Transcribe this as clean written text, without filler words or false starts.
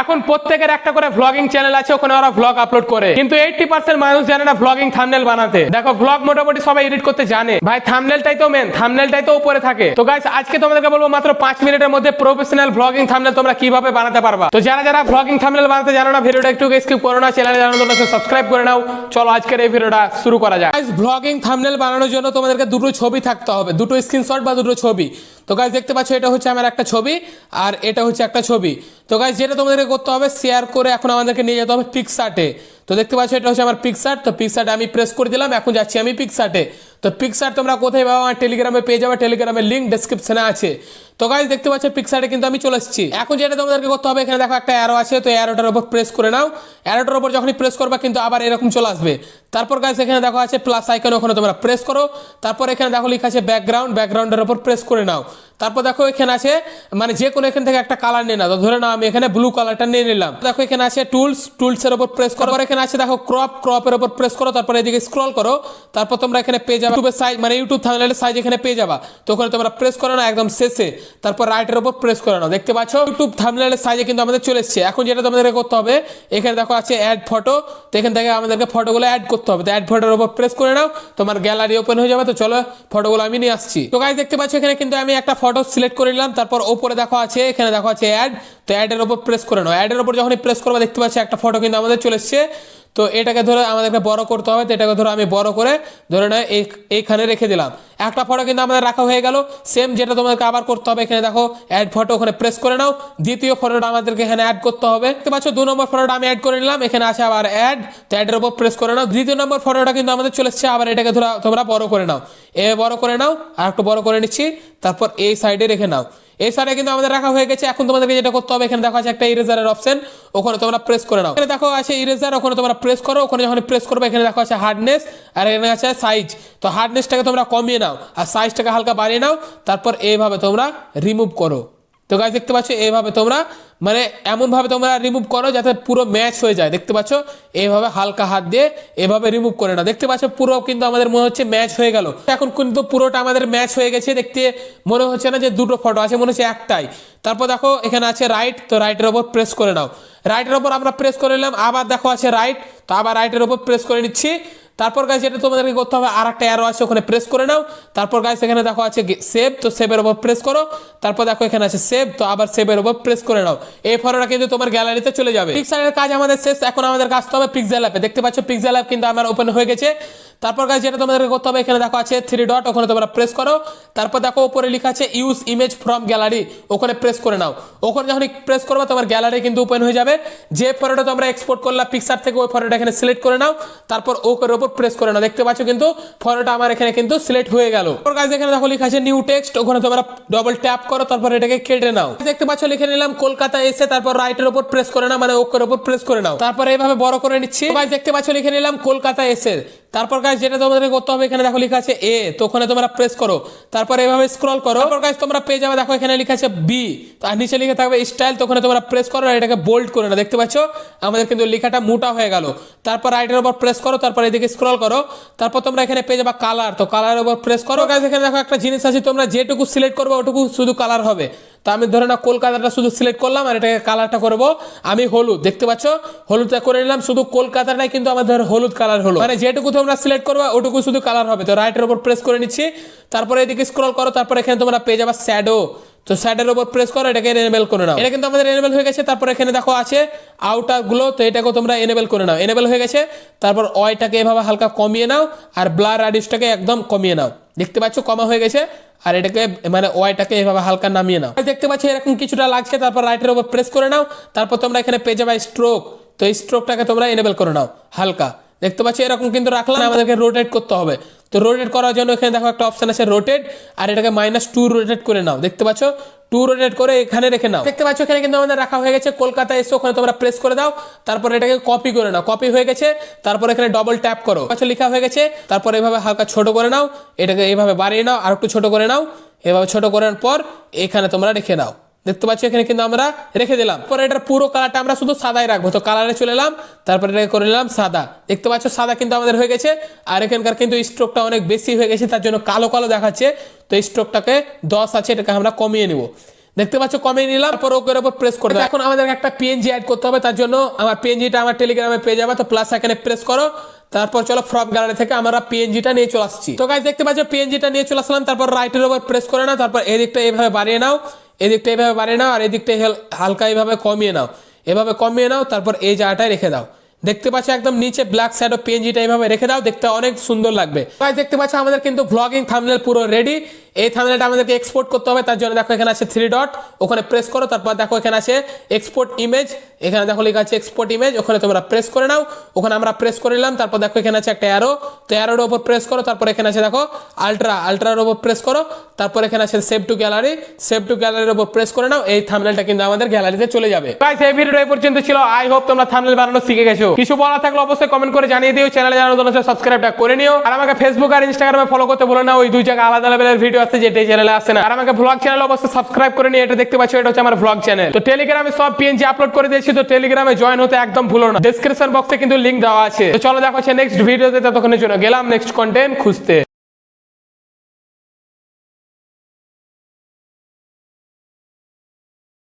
এখন প্রত্যেকের একটা করে ভ্লগিং চ্যানেল আছে, ওখানে ওরা ভ্লগ আপলোড করে, কিন্তু 80% মানুষ জানে না ভ্লগিং থাম্বনেল বানাতে। দেখো ভ্লগ মোটামুটি সবাই এডিট করতে জানে, ভাই থাম্বনেলটাই তো মেন, থাম্বনেলটাই তো উপরে থাকে। তো গাইস আজকে তোমাদেরকে বলবো মাত্র 5 মিনিটের মধ্যে প্রফেশনাল ভ্লগিং থাম্বনেল তোমরা কিভাবে বানাতে পারবা। তো যারা যারা ভ্লগিং থাম্বনেল বানাতে জানো না, ভিডিওটা একটু স্কিপ করো না, চ্যানেলে জানার জন্য সাবস্ক্রাইব করে নাও। চলো আজকের এই ভিডিওটা শুরু করা যাক। গাইস ভ্লগিং থাম্বনেল বানানোর জন্য তোমাদেরকে দুটো ছবি থাকতে হবে, দুটো স্ক্রিনশট বা দুটো ছবি। তো গাইস দেখতে পাচ্ছ এটা হচ্ছে আমার একটা ছবি আর এটা হচ্ছে একটা ছবি। তো গাইস যেটা তোমাদেরকে করতে হবে শেয়ার করে এখন আমাদেরকে নিয়ে যেতে হবে পিকসার্টে। তো দেখতে পাচ্ছ এটা হচ্ছে আমার পিকসার্ট। তো পিকসার্টে আমি প্রেস করে দিলাম, এখন যাচ্ছি আমি পিকসার্টে। তো পিকসার্ট তোমরা কোথায় পাবো? আমার টেলিগ্রামে পেয়ে যাবে, টেলিগ্রামের লিঙ্ক ডেসক্রিপশনে আছে। তো গাইস দেখতে পাচ্ছ পিকসার্টে কিন্তু আমি চলে এসেছি। এখন যেটা তোমাদেরকে করতে হবে, এখানে দেখো একটা অ্যারো আছে, তো অ্যারোটার উপর প্রেস করে নাও। অ্যারোটার উপর যখনই প্রেস করবা কিন্তু আবার এরকম চলে আসবে। তারপর গাইস এখানে দেখো আছে প্লাস আইকন, ওখানে তোমরা প্রেস করো। তারপর এখানে দেখো লেখা আছে ব্যাকগ্রাউন্ড, ব্যাকগ্রাউন্ডের উপর প্রেস করে নাও। তারপর দেখো এখানে আছে মানে যে কোনো এখান থেকে একটা কালার নিয়ে নাও। তো ধরে নাও আমি এখানে ব্লু কালারটা নিয়ে নিলাম। দেখো এখানে আছে টুলস, টুলসের উপর প্রেস করো। এখানে আছে দেখো ক্রপ, ক্রপের উপর প্রেস করো। তারপর এদিকে স্ক্রল করো। তারপর তোমরা এখানে পেয়ে যাবে ইউটিউবের সাইজ, মানে ইউটিউব থাম্বনেলের সাইজ এখানে পেয়ে যাবা। তো ওখানে তোমরা প্রেস করো না একদম শেষে। তারপর রাইটের উপর প্রেস করে নাও। দেখতে পাচ্ছ ইউটিউব থাম্বনেলের সাইজে কিন্তু আমাদের চলে এসেছে। এখন যেটা তোমাদেরকে করতে হবে, এখানে দেখো আছে অ্যাড ফটো। তো এখান থেকে আমাদেরকে ফটোগুলো অ্যাড করতে হবে। তো অ্যাড ফটোর উপর প্রেস করে নাও, তোমার গ্যালারি ওপেন হয়ে যাবে। তো চলো ফটোগুলো আমি নিয়ে আসছি। তো গাইস দেখতে পাচ্ছ এখানে কিন্তু আমি একটা ফটো সিলেক্ট করে নিলাম। তারপর ওপরে দেখো আছে, এখানে দেখো আছে অ্যাড। তো অ্যাডের উপর প্রেস করে নাও। অ্যাডের উপর যখনই প্রেস করবে দেখতে পাচ্ছ একটা ফটো কিন্তু আমাদের চলে এসেছে। তো এটাকে ধরে আমাদেরকে বড় করতে হবে। তো এটাকে ধরো আমি বড় করে ধরে নয় এইখানে রেখে দিলাম। একটা ফটো কিন্তু আমাদের রাখা হয়ে গেল। সেম যেটা তোমাদেরকে আবার করতে হবে, এখানে দেখো অ্যাড ফটো, ওখানে প্রেস করে নাও। দ্বিতীয় ফটোটা আমাদেরকে এখানে অ্যাড করতে হবে। দেখতে পাচ্ছ 2 নম্বর ফটোটা আমি অ্যাড করে নিলাম। এখানে আছে আবার অ্যাড, তো অ্যাডের উপর প্রেস করে নাও। দ্বিতীয় নম্বর ফটোটা কিন্তু আমাদের চলে এসেছে। আবার এটাকে ধরো তোমরা বড় করে নাও, বড় করে নাও। আর একটু বড় করে নিচ্ছি। তারপর এই সাইডে রেখে নাও। এই সাইডে কিন্তু আমাদের রাখা হয়ে গেছে। এখন তোমাদেরকে যেটা করতে হবে, এখানে দেখো আছে একটা ইরেজারের অপশন, ওখানে তোমরা প্রেস করে নাও। এখানে দেখো আছে ইরেজার, ওখানে তোমরা প্রেস করো। ওখানে যখন প্রেস করবে এখানে দেখো আছে হার্ডনেস আর এখানে আছে সাইজ। তো হার্ডনেসটাকে তোমরা কমিয়ে নাও আর সাইজটাকে হালকা বাড়িয়ে নাও। তারপর এইভাবে তোমরা রিমুভ করো। তো গাইস দেখতে পাচ্ছ এইভাবে তোমরা মানে এমনভাবে তোমরা রিমুভ করো যাতে পুরো ম্যাচ হয়ে যায়। দেখতে পাচ্ছ এইভাবে হালকা হাত দিয়ে এভাবে রিমুভ করে না। দেখতে পাচ্ছ পুরো কিন্তু আমাদের মনে হচ্ছে ম্যাচ হয়ে গেল। এখন কিন্তু পুরোটা আমাদের ম্যাচ হয়ে গেছে। দেখতে মনে হচ্ছে না যে দুটো ফটো আছে, মনে হচ্ছে একটাই। তারপর দেখো এখানে আছে রাইট, তো রাইটের ওপর প্রেস করে নাও। রাইটের ওপর আমরা প্রেস করে নিলাম। আবার দেখো আছে রাইট, তো আবার রাইটের ওপর প্রেস করে নিচ্ছি। তারপর গাইস এটা তোমাদেরকে করতে হবে, আর একটা অ্যারো আছে ওখানে প্রেস করে নাও। তারপর গাইস এখানে দেখো আছে সেভ, তো সেভের উপর প্রেস করো। তারপর দেখো এখানে আছে সেভ, তো আবার সেভের উপর প্রেস করে নাও। এই ফটোটা কিন্তু তোমার গ্যালারিতে চলে যাবে। পিক্সেলের কাজ আমাদের শেষ, এখন আমাদের কাজ হবে পিক্সেল অ্যাপে। দেখতে পাচ্ছ পিক্সেল অ্যাপ কিন্তু আমার ওপেন হয়ে গেছে। তারপর গাইস যেটা তোমাদেরকে করতে হবে, এখানে দেখো আছে 3 ডট, ওখানে তোমরা প্রেস করো। তারপর দেখো উপরে লেখা আছে ইউজ ইমেজ ফ্রম গ্যালারি, ওখানে প্রেস করে নাও। ওখানে যখন প্রেস করবে তোমার গ্যালারি কিন্তু ওপেন হয়ে যাবে। যে ফটোটা তোমরা এক্সপোর্ট করলা পিকচার থেকে, ওই ফটোটা এখানে সিলেক্ট করে নাও। তারপর ওকের উপর প্রেস করে নাও। দেখতে পাচ্ছ কিন্তু ফটোটা আমার এখানে কিন্তু সিলেক্ট হয়ে গেল। তারপর গাইস এখানে দেখো লেখা আছে নিউ টেক্সট, ওখানে তোমরা ডবল ট্যাপ করো। তারপর এটাকে কেটে নাও। দেখতে পাচ্ছ লিখে নিলাম কলকাতা এসে, তারপর রাইটের উপর প্রেস করে নাও, মানে ওকের উপর প্রেস করে নাও। তারপর এইভাবে বড় করে নিচ্ছি। গাইস দেখতে পাচ্ছ লিখে নিলাম কলকাতা এসে। তারপর গাইস যেটা তোমাদেরকে করতে হবে, এখানে দেখো লেখা আছে এ, তো ওখানে তোমরা প্রেস করো। তারপর এইভাবে স্ক্রল করো। তারপর গাইস তোমরা পেয়ে যাবে দেখো এখানে লেখা আছে বি, তো আর নিচে লিখে থাকবে স্টাইল, তো ওখানে তোমরা প্রেস করো আর এটাকে বোল্ড করে নাও। দেখতে পাচ্ছ আমাদের কিন্তু লেখাটা মোটা হয়ে গেল। তারপর রাইটের উপর প্রেস করো। তারপর এদিকে স্ক্রল করো। তারপর তোমরা এখানে পেয়ে যাবে কালার, তো কালারের উপর প্রেস করো। গাইস এখানে দেখো একটা জিনিস আছে, তোমরা যেটুকু সিলেক্ট করবে ওটুকু শুধু কালার হবে। তো আমি ধরে না কলকাতাটা শুধু সিলেক্ট করলাম আর এটাকে কালারটা করবো আমি হলুদ। দেখতে পাচ্ছ হলুদটা করে নিলাম, শুধু কলকাতাটাই কিন্তু আমাদের হলুদ কালার হলো, মানে যেটুকু তোমরা সিলেক্ট করবে ওটুকু শুধু কালার হবে। তো রাইটের উপর প্রেস করে নিচ্ছি। তারপরে এদিকে স্ক্রল করো। তারপর এখানে তোমরা পেয়ে যাবে শ্যাডো, তো শ্যাডোর উপর প্রেস করো, এটাকে এনেবল করে নাও। এটা কিন্তু আমাদের এনেবল হয়ে গেছে। তারপর এখানে দেখো আছে আউটার গুলো, তো এটাকে তোমরা এনেবল করে নাও। এনেবল হয়ে গেছে। তারপর ওয়াইটাকে এভাবে হালকা কমিয়ে নাও আর ব্লার রাডিউসটাকে একদম কমিয়ে নাও। দেখতে পাচ্ছ কমা হয়ে গেছে। আর এটাকে মানে ওয়াইটাকে এভাবে হালকা নামিয়ে নাও। দেখতে পাচ্ছ এরকম কিছুটা লাগছে। তারপর রাইটের উপর প্রেস করে নাও। তারপর তোমরা এখানে পেয়ে যাবে স্ট্রোক, তো এই স্ট্রোকটাকে তোমরা এনেবল করে নাও হালকা। দেখতে পাচ্ছ এরকম কিন্তু রাখলাম। আমাদেরকে রোটেট করতে হবে। তো রোটেট করার জন্য এখানে দেখো একটা অপশন আছে রোটেট, আর এটাকে -2 রোটেট করে নাও। দেখতে পাচ্ছ 2 রোটেট করে এখানে রেখে নাও। দেখতে পাচ্ছ এখানে কিন্তু আমাদের রাখা হয়ে গেছে কলকাতা এসে, ওখানে তোমরা প্রেস করে দাও। তারপর এটাকে কপি করে নাও। কপি হয়ে গেছে। তারপর এখানে ডবল ট্যাপ করো। আচ্ছা লেখা হয়ে গেছে। তারপর এইভাবে হালকা ছোট করে নাও, এটাকে এইভাবে বাড়িয়ে নাও, আর একটু ছোট করে নাও। এভাবে ছোট করার পর এখানে তোমরা রেখে নাও। দেখতে পাচ্ছ এখানে কিন্তু আমরা রেখে দিলাম। পরে এটার পুরো কালারটা আমরা শুধু সাদাই রাখবো। তো কালারে চলে এলাম। তারপরে এটাকে করে নিলাম সাদা। দেখতে পাচ্ছ সাদা কিন্তু আমাদের হয়ে গেছে। আর এখানকার কিন্তু স্ট্রোকটা অনেক বেশি হয়ে গেছে, তার জন্য কালো কালো দেখাচ্ছে। তো এই স্ট্রোকটাকে 10 আছে, এটাকে আমরা কমিয়ে নিব। দেখতে পাচ্ছ কমিয়ে নিলাম, তারপর ওকের উপর প্রেস করে দাও। এখন আমাদের একটা পিএনজি অ্যাড করতে হবে, তার জন্য আমার পিএনজিটা আমার টেলিগ্রামে পেয়ে যাবে, তো প্লাস এখানে প্রেস করো, তারপর চলো ফ্রম গ্যালারি থেকে আমরা পিএনজিটা নিয়ে চলে আসছি। তো গাইস দেখতে পাচ্ছ পিএনজিটা নিয়ে চলে আসলাম, তারপর রাইটের উপর প্রেস করে নাও, তারপর এদিকটা এইভাবে বাড়িয়ে নাও, এদিকটা এইভাবে বাড়িয়ে নাও, আর এদিকটা হালকা এইভাবে কমিয়ে নাও, এভাবে কমিয়ে নাও, তারপর এই জায়গাটায় রেখে দাও। দেখতে পাচ্ছ একদম নিচে ব্ল্যাক শ্যাডো পিএনজিটা এইভাবে রেখে দাও, দেখতে অনেক সুন্দর লাগবে। গাইস দেখতে পাচ্ছ আমাদের কিন্তু ব্লগিং থাম্বনেল পুরো রেডি। এই থাম্বনেলটা আমাদেরকে এক্সপোর্ট করতে হবে, তার জন্য দেখো এখানে আছে 3 ডট, ওখানে প্রেস করো, তারপর দেখো এখানে আছে এক্সপোর্ট ইমেজ, এখানে দেখো লেখা আছে এক্সপোর্ট ইমেজ, ওখানে তোমরা প্রেস করে নাও, ওখানে আমরা প্রেস করে নিলাম। তারপর দেখো এখানে আছে একটা অ্যারো, তো অ্যারোর উপর প্রেস করো, তারপর এখানে আছে দেখো আলট্রার উপর প্রেস করো, তারপর এখানে আছে save two gallery, save two গ্যালারির উপর প্রেস করে নাও, এই থাম্বনেলটা কিন্তু আমাদের গ্যালারিতে চলে যাবে। গাইস এই ভিডিওটা এই পর্যন্ত ছিল, আই হোপ তোমরা থাম্বনেল বানানো শিখে গেছো। কিছু বলা থাকলে অবশ্যই কমেন্ট করে জানিয়ে দিও, চ্যানেলে জানার জন্য সাবস্ক্রাইবটা করে নিও, আর আমাকে ফেসবুক আর ইনস্টাগ্রামে ফলো করতে ভুলো না, ওই দুই জায়গায় আলাদা লেভেলের ভিডিও আছে যেটা এই চ্যানেলে আসে না। আর আমাকে ব্লগ চ্যানেল অবশ্যই সাবস্ক্রাইব করে নিও, এটা দেখতে পাচ্ছ এটা হচ্ছে আমার ব্লগ চ্যানেল। তো টেলিগ্রামে সব পিএনজি আপলোড করে দিয়েছি, তো টেলিগ্রামে জয়েন হতে একদম ভুলো না, ডেসক্রিপশন বক্সে কিন্তু লিংক দেওয়া আছে। তো চলো দেখা হচ্ছে নেক্সট ভিডিওতে, ততক্ষণের জন্য গেলাম নেক্সট কন্টেন্ট খুঁজতে।